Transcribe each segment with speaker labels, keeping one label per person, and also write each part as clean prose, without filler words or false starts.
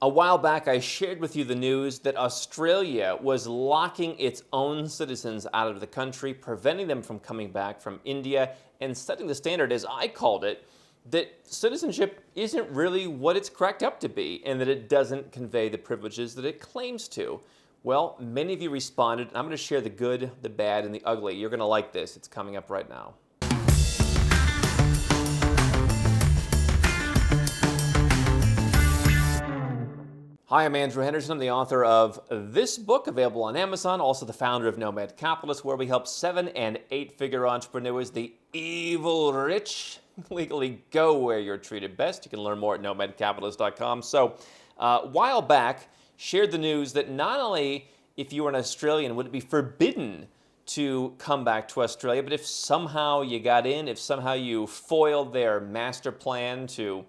Speaker 1: A while back, I shared with you the news that Australia was locking its own citizens out of the country, preventing them from coming back from India, and setting the standard, as I called it, that citizenship isn't really what it's cracked up to be, and that it doesn't convey the privileges that it claims to. Well, many of you responded, and I'm going to share the good, the bad, and the ugly. You're going to like this. It's coming up right now. Hi, I'm Andrew Henderson. I'm the author of this book, available on Amazon, also the founder of Nomad Capitalist, where we help 7- and 8-figure entrepreneurs, the evil rich, legally go where you're treated best. You can learn more at nomadcapitalist.com. So, a while back, shared the news that not only if you were an Australian would it be forbidden to come back to Australia, but if somehow you got in, if somehow you foiled their master plan to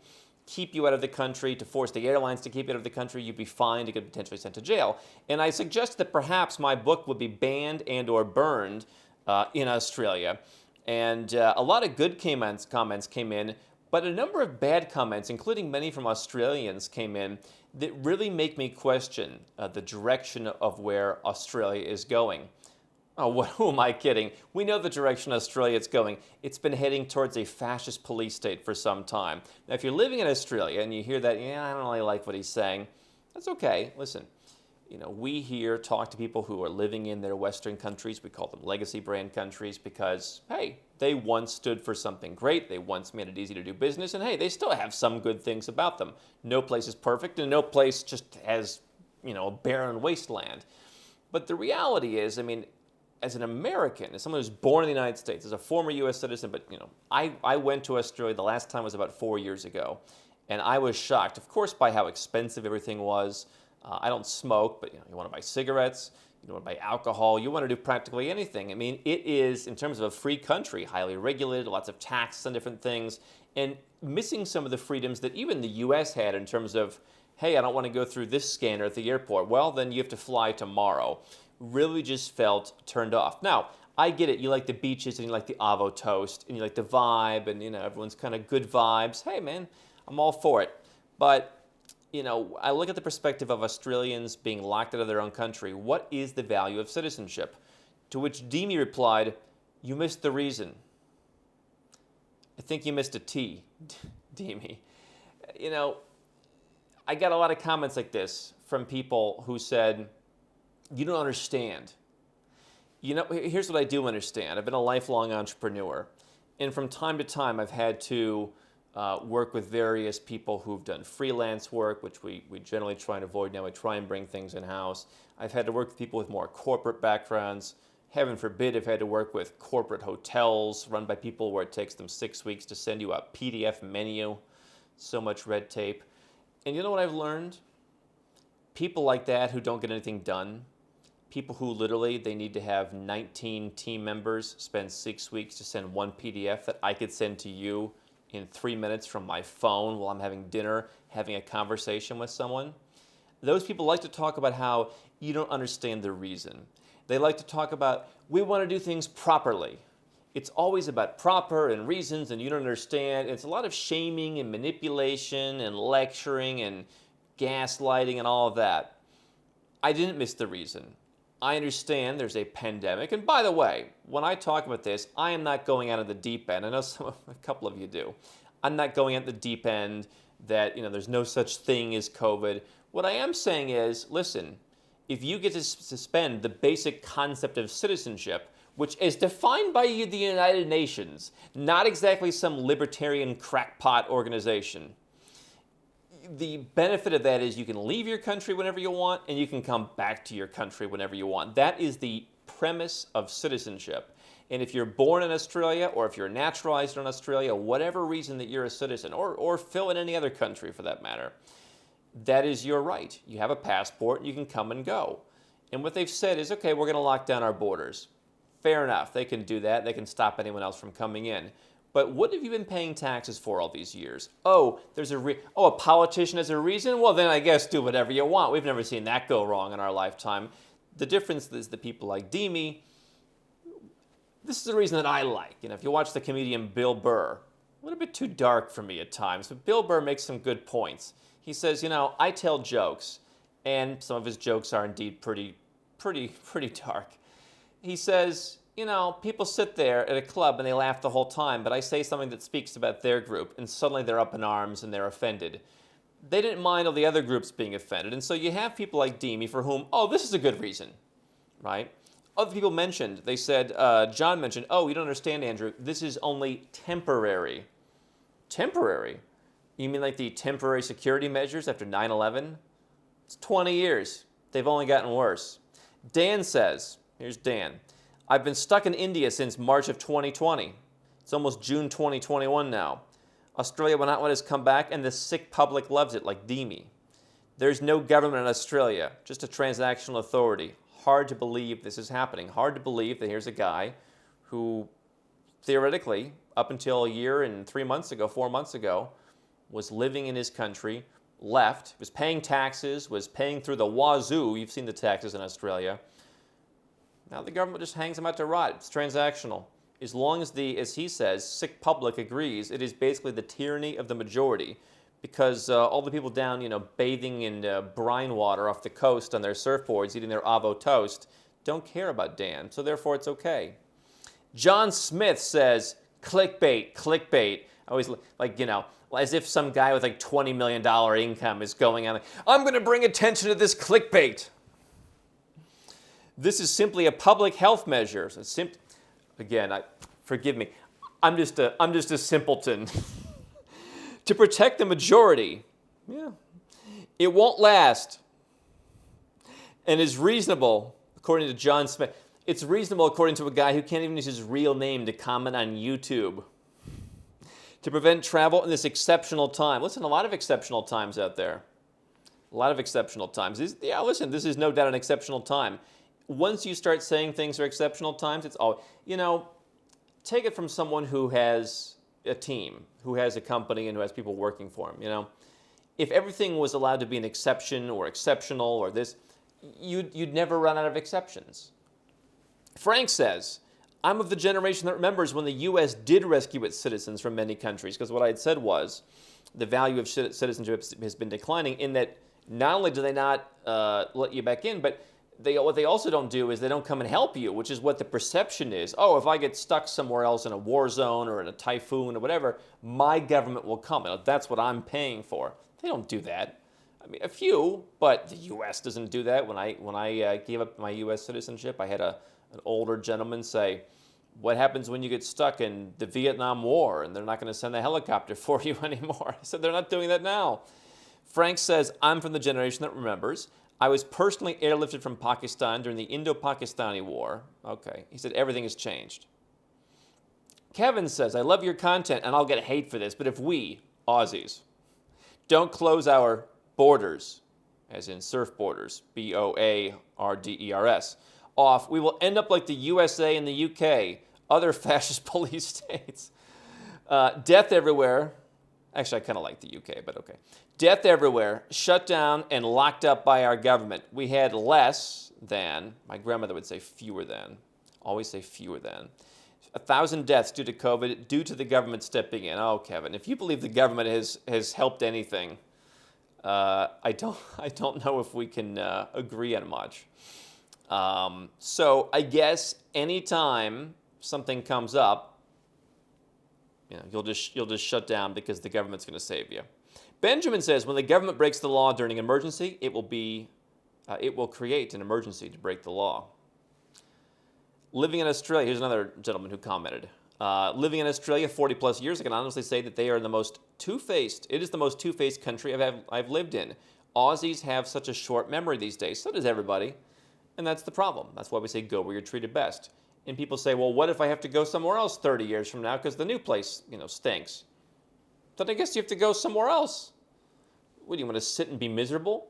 Speaker 1: keep you out of the country, to force the airlines to keep you out of the country, you'd be fined, you could potentially sent to jail. And I suggest that perhaps my book would be banned and or burned in Australia. And a lot of good comments came in, but a number of bad comments, including many from Australians, came in that really make me question the direction of where Australia is going. Oh, who am I kidding? We know the direction Australia is going. It's been heading towards a fascist police state for some time. Now, if you're living in Australia and you hear that, yeah, I don't really like what he's saying, that's okay. Listen, we here talk to people who are living in their Western countries. We call them legacy brand countries because, hey, they once stood for something great. They once made it easy to do business. And, hey, they still have some good things about them. No place is perfect, and no place just has, a barren wasteland. But the reality is, as an American, as someone who's born in the United States, as a former U.S. citizen, but I went to Australia, the last time was about 4 years ago, and I was shocked, of course, by how expensive everything was. I don't smoke, but you want to buy cigarettes, you want to buy alcohol, you want to do practically anything. It is, in terms of a free country, highly regulated, lots of taxes on different things, and missing some of the freedoms that even the U.S. had in terms of, hey, I don't want to go through this scanner at the airport. Well, then you have to fly tomorrow. Really just felt turned off. Now, I get it. You like the beaches and you like the avo toast and you like the vibe and, everyone's kind of good vibes. Hey, man, I'm all for it. But, I look at the perspective of Australians being locked out of their own country. What is the value of citizenship? To which Demi replied, you missed the reason. I think you missed a T, Demi. I got a lot of comments like this from people who said, you don't understand. Here's what I do understand. I've been a lifelong entrepreneur. And from time to time, I've had to work with various people who've done freelance work, which we generally try and avoid now. We try and bring things in-house. I've had to work with people with more corporate backgrounds. Heaven forbid, I've had to work with corporate hotels run by people where it takes them 6 weeks to send you a PDF menu. So much red tape. And you know what I've learned? People like that who don't get anything done, people who literally they need to have 19 team members spend 6 weeks to send one PDF that I could send to you in 3 minutes from my phone while I'm having dinner, having a conversation with someone. Those people like to talk about how you don't understand the reason. They like to talk about, we want to do things properly. It's always about proper and reasons and you don't understand. It's a lot of shaming and manipulation and lecturing and gaslighting and all of that. I didn't miss the reason. I understand there's a pandemic. And by the way, when I talk about this, I am not going out of the deep end. I know a couple of you do. I'm not going out the deep end that, there's no such thing as COVID. What I am saying is, listen, if you get to suspend the basic concept of citizenship, which is defined by the United Nations, not exactly some libertarian crackpot organization, the benefit of that is you can leave your country whenever you want and you can come back to your country whenever you want. That is the premise of citizenship. And if you're born in Australia or if you're naturalized in Australia, whatever reason that you're a citizen or fill in any other country for that matter, that is your right. You have a passport and you can come and go. And what they've said is, okay, we're going to lock down our borders. Fair enough. They can do that. They can stop anyone else from coming in. But what have you been paying taxes for all these years? Oh, a politician has a reason? Well, then I guess do whatever you want. We've never seen that go wrong in our lifetime. The difference is that people like Demi, this is the reason that I like. If you watch the comedian Bill Burr, a little bit too dark for me at times, but Bill Burr makes some good points. He says, I tell jokes, and some of his jokes are indeed pretty dark. He says, people sit there at a club and they laugh the whole time, but I say something that speaks about their group, and suddenly they're up in arms and they're offended. They didn't mind all the other groups being offended, and so you have people like Demi for whom, this is a good reason, right? Other people mentioned, they said, John mentioned, you don't understand, Andrew, this is only temporary. Temporary? You mean like the temporary security measures after 9/11? It's 20 years. They've only gotten worse. Dan says, here's Dan, I've been stuck in India since March of 2020. It's almost June 2021 now. Australia will not let us come back, and the sick public loves it, like Demi. There's no government in Australia, just a transactional authority. Hard to believe this is happening. Hard to believe that here's a guy who, theoretically, up until a year and 4 months ago, was living in his country, left, was paying taxes, was paying through the wazoo. You've seen the taxes in Australia. Now the government just hangs him out to rot. It's transactional. As long as as he says, sick public agrees, it is basically the tyranny of the majority, because all the people down, bathing in brine water off the coast on their surfboards, eating their avo toast, don't care about Dan, so therefore it's okay. John Smith says, clickbait, clickbait. I always as if some guy with like $20 million income is going on, I'm going to bring attention to this clickbait. This is simply a public health measure. So again, forgive me, I'm just a simpleton. To protect the majority, yeah, it won't last, and is reasonable, according to John Smith. It's reasonable according to a guy who can't even use his real name to comment on YouTube. To prevent travel in this exceptional time. Listen, a lot of exceptional times out there. A lot of exceptional times. This is no doubt an exceptional time. Once you start saying things are exceptional times, it's all, take it from someone who has a team, who has a company, and who has people working for him, If everything was allowed to be an exception or exceptional or this, you'd never run out of exceptions. Frank says, I'm of the generation that remembers when the U.S. did rescue its citizens from many countries, because what I had said was the value of citizenship has been declining, in that not only do they not let you back in, but what they also don't do is they don't come and help you, which is what the perception is. If I get stuck somewhere else in a war zone or in a typhoon or whatever, my government will come. And that's what I'm paying for. They don't do that. I mean, a few, but the U.S. doesn't do that. When I gave up my U.S. citizenship, I had an older gentleman say, what happens when you get stuck in the Vietnam War and they're not going to send a helicopter for you anymore? I said, they're not doing that now. Frank says, I'm from the generation that remembers. I was personally airlifted from Pakistan during the Indo-Pakistani War. Okay. He said, everything has changed. Kevin says, I love your content, and I'll get hate for this, but if we, Aussies, don't close our borders, as in surf borders, BOARDERS, off, we will end up like the USA and the UK, other fascist police states. Death everywhere. Actually, I kind of like the UK, but okay. Death everywhere, shut down and locked up by our government. We had less than, my grandmother would say fewer than, always say fewer than, 1,000 deaths due to COVID, due to the government stepping in. Oh, Kevin, if you believe the government has helped anything, I don't know if we can agree on much. So I guess anytime something comes up, you'll just shut down because the government's going to save you. Benjamin says, when the government breaks the law during an emergency, it will create an emergency to break the law. Living in Australia, here's another gentleman who commented. Living in Australia 40 plus years, I can honestly say that they are the most two-faced. It is the most two-faced country I've lived in. Aussies have such a short memory these days. So does everybody. And that's the problem. That's why we say go where you're treated best. And people say, well, what if I have to go somewhere else 30 years from now because the new place, stinks? Then I guess you have to go somewhere else. What, do you want to sit and be miserable?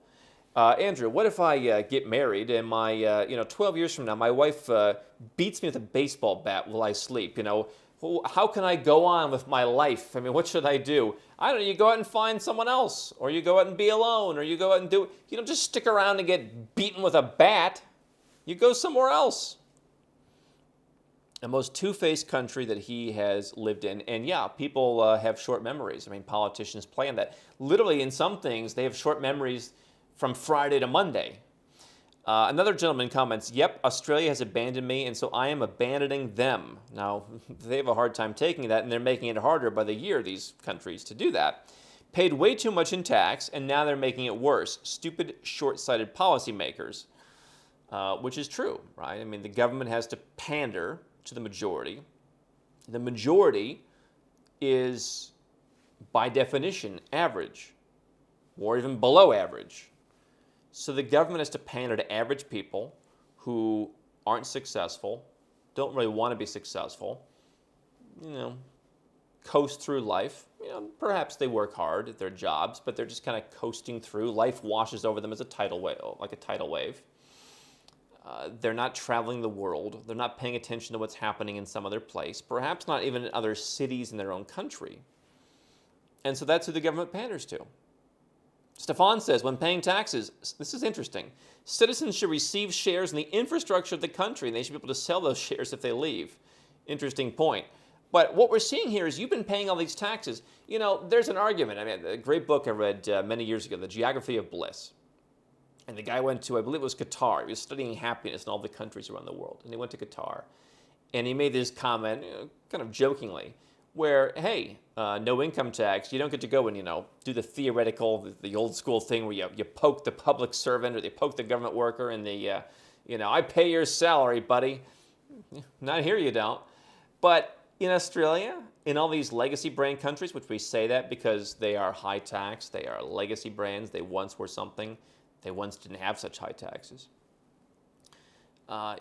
Speaker 1: Andrew, what if I get married and my, 12 years from now, my wife beats me with a baseball bat while I sleep? How can I go on with my life? I mean, what should I do? I don't know. You go out and find someone else, or you go out and be alone, or you go out and do, just stick around and get beaten with a bat. You go somewhere else. the most two-faced country that he has lived in. And yeah, people have short memories. I mean, politicians play on that. Literally, in some things, they have short memories from Friday to Monday. Another gentleman comments, yep, Australia has abandoned me, and so I am abandoning them. Now, they have a hard time taking that, and they're making it harder by the year, these countries, to do that. Paid way too much in tax, and now they're making it worse. Stupid, short-sighted policymakers, which is true, right? I mean, the government has to pander to the majority. The majority is, by definition, average, or even below average. So the government has to pander to average people who aren't successful, don't really want to be successful, coast through life. Perhaps they work hard at their jobs, but they're just kind of coasting through. Life washes over them as a tidal wave, like a tidal wave. They're not traveling the world. They're not paying attention to what's happening in some other place, perhaps not even in other cities in their own country. And so that's who the government panders to. Stefan says, when paying taxes, this is interesting, citizens should receive shares in the infrastructure of the country, and they should be able to sell those shares if they leave. Interesting point. But what we're seeing here is you've been paying all these taxes. There's an argument. I mean, a great book I read many years ago, The Geography of Bliss. And the guy went to, I believe it was Qatar. He was studying happiness in all the countries around the world. And he went to Qatar. And he made this comment, kind of jokingly, where, hey, no income tax, you don't get to go and, do the theoretical, the old school thing where you poke the public servant or you poke the government worker and I pay your salary, buddy. Not here you don't. But in Australia, in all these legacy brand countries, which we say that because they are high tax, they are legacy brands, they once were something, they once didn't have such high taxes.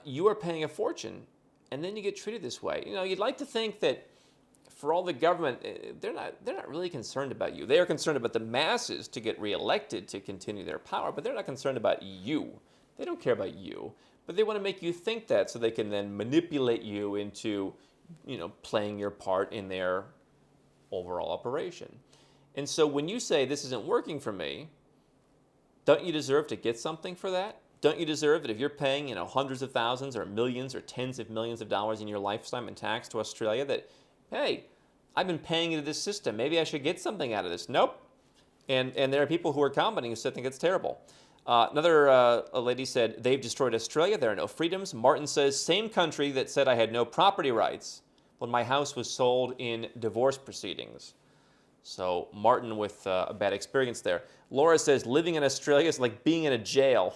Speaker 1: You are paying a fortune, and then you get treated this way. You'd like to think that for all the government, they're not really concerned about you. They are concerned about the masses to get reelected to continue their power, but they're not concerned about you. They don't care about you, but they want to make you think that so they can then manipulate you into, playing your part in their overall operation. And so when you say this isn't working for me, don't you deserve to get something for that? Don't you deserve that if you're paying, hundreds of thousands or millions or tens of millions of dollars in your lifetime in tax to Australia that, hey, I've been paying into this system. Maybe I should get something out of this. Nope. And there are people who are commenting who think it's terrible. A lady said, they've destroyed Australia. There are no freedoms. Martin says, same country that said I had no property rights when my house was sold in divorce proceedings. So Martin with a bad experience there. Laura says, living in Australia is like being in a jail.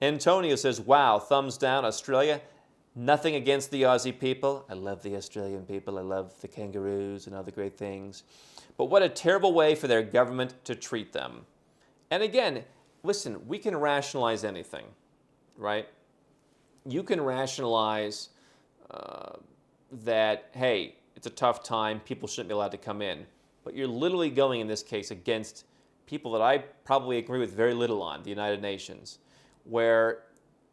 Speaker 1: Antonio says, wow, thumbs down, Australia. Nothing against the Aussie people. I love the Australian people. I love the kangaroos and other great things. But what a terrible way for their government to treat them. And again, listen, we can rationalize anything, right? You can rationalize that, hey, it's a tough time, people shouldn't be allowed to come in. But you're literally going, in this case, against people that I probably agree with very little on, the United Nations, where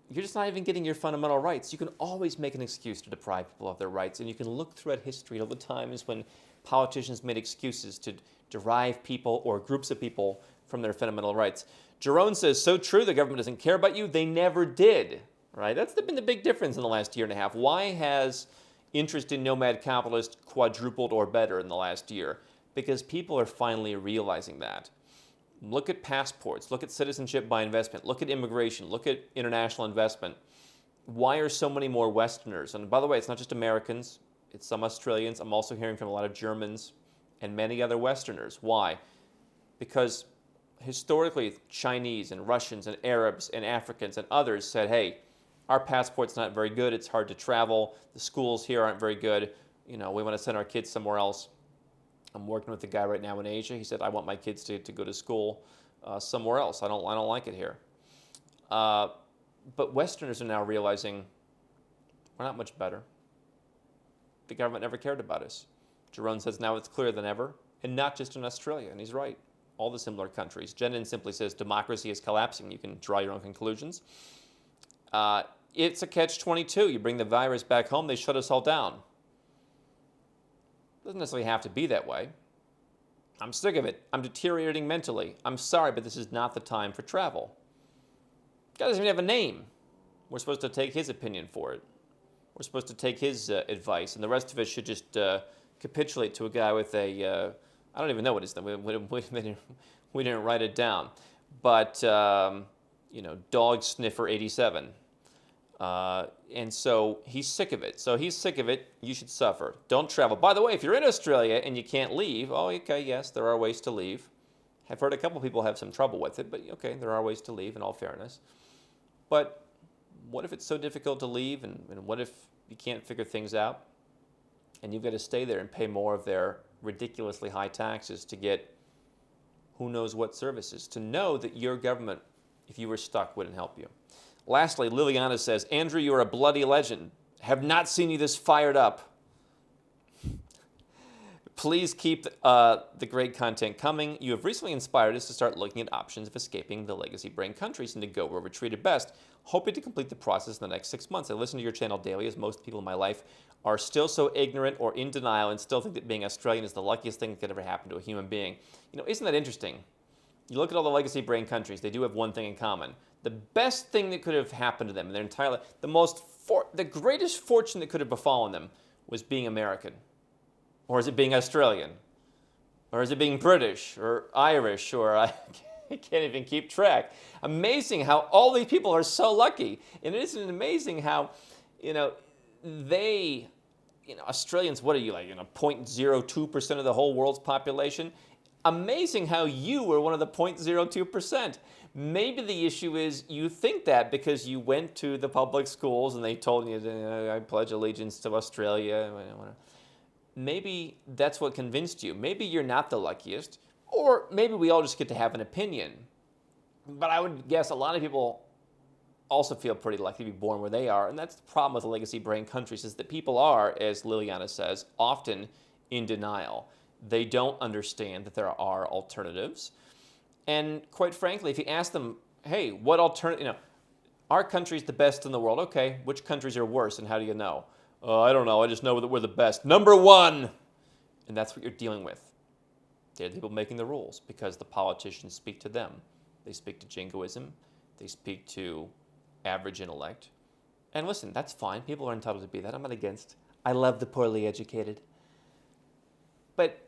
Speaker 1: you're just not even getting your fundamental rights. You can always make an excuse to deprive people of their rights, and you can look throughout history all the times when politicians made excuses to derive people or groups of people from their fundamental rights. Jerome says, so true, the government doesn't care about you. They never did, right? That's been the big difference in the last year and a half. Why has interest in Nomad Capitalist quadrupled or better in the last year? Because people are finally realizing that. Look at passports, look at citizenship by investment, look at immigration, look at international investment. Why are so many more Westerners? And by the way, it's not just Americans, it's some Australians. I'm also hearing from a lot of Germans and many other Westerners. Why? Because historically, Chinese and Russians and Arabs and Africans and others said, hey, our passport's not very good, it's hard to travel, the schools here aren't very good, we want to send our kids somewhere else. I'm working with a guy right now in Asia. He said, I want my kids to go to school somewhere else. I don't like it here. But Westerners are now realizing we're not much better. The government never cared about us. Jerome says now it's clearer than ever, and not just in Australia, and he's right. All the similar countries. Jenin simply says democracy is collapsing. You can draw your own conclusions. It's a catch-22. You bring the virus back home, they shut us all down. Doesn't necessarily have to be that way. I'm sick of it. I'm deteriorating mentally. I'm sorry, but this is not the time for travel. Guy doesn't even have a name. We're supposed to take his opinion for it. we're supposed to take his advice, and the rest of us should just capitulate to a guy with a, I don't even know what his name, we didn't write it down, but, dog sniffer 87. And so he's sick of it. So he's sick of it. You should suffer. Don't travel. By the way, if you're in Australia and you can't leave, oh, okay, yes, there are ways to leave. I've heard a couple people have some trouble with it, but okay, there are ways to leave in all fairness. But what if it's so difficult to leave, and what if you can't figure things out and you've got to stay there and pay more of their ridiculously high taxes to get who knows what services, to know that your government, if you were stuck, wouldn't help you. Lastly, Liliana says, Andrew, you're a bloody legend. Have not seen you this fired up. Please keep the great content coming. You have recently inspired us to start looking at options of escaping the legacy brain countries and to go where we're treated best. Hoping to complete the process in the next 6 months. I listen to your channel daily, as most people in my life are still so ignorant or in denial and still think that being Australian is the luckiest thing that could ever happen to a human being. Isn't that interesting? You look at all the legacy brain countries, they do have one thing in common. The best thing that could have happened to them in their entire life, the greatest fortune that could have befallen them was being American. Or is it being Australian? Or is it being British or Irish? Or I can't even keep track. Amazing how all these people are so lucky. And isn't it amazing how, Australians, what are you like, 0.02% of the whole world's population? Amazing how you were one of the 0.02%. Maybe the issue is you think that because you went to the public schools and they told you, I pledge allegiance to Australia. Maybe that's what convinced you. Maybe you're not the luckiest, or maybe we all just get to have an opinion. But I would guess a lot of people also feel pretty lucky to be born where they are, and that's the problem with the legacy brain countries, is that people are, as Liliana says, often in denial. They don't understand that there are alternatives. And quite frankly, if you ask them, hey, what alternative, our country's the best in the world. Okay, which countries are worse, and how do you know? I don't know, I just know that we're the best. Number one! And that's what you're dealing with. They're the people making the rules because the politicians speak to them. They speak to jingoism. They speak to average intellect. And listen, that's fine. People are entitled to be that. I'm not against. I love the poorly educated. But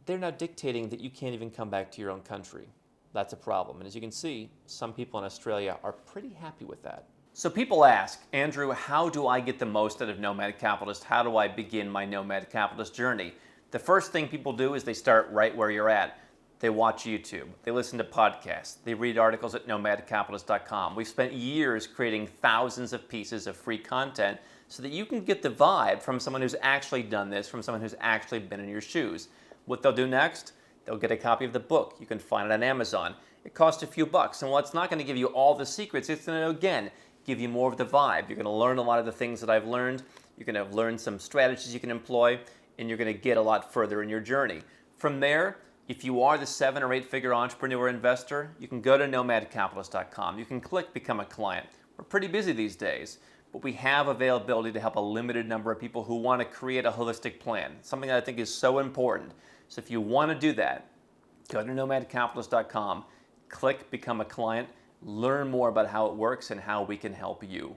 Speaker 1: they're not dictating that you can't even come back to your own country. That's a problem. And as you can see, some people in Australia are pretty happy with that. So people ask, Andrew, how do I get the most out of Nomad Capitalist? How do I begin my Nomad Capitalist journey? The first thing people do is they start right where you're at. They watch YouTube. They listen to podcasts. They read articles at nomadcapitalist.com. We've spent years creating thousands of pieces of free content so that you can get the vibe from someone who's actually done this, from someone who's actually been in your shoes. What they'll do next, they'll get a copy of the book. You can find it on Amazon. It costs a few bucks. And while it's not going to give you all the secrets, it's going to, again, give you more of the vibe. You're going to learn a lot of the things that I've learned. You're going to learn some strategies you can employ, and you're going to get a lot further in your journey. From there, if you are the 7 or 8-figure entrepreneur investor, you can go to nomadcapitalist.com. You can click Become a Client. We're pretty busy these days, but we have availability to help a limited number of people who want to create a holistic plan, something that I think is so important. So if you want to do that, go to nomadcapitalist.com, click Become a Client, learn more about how it works and how we can help you.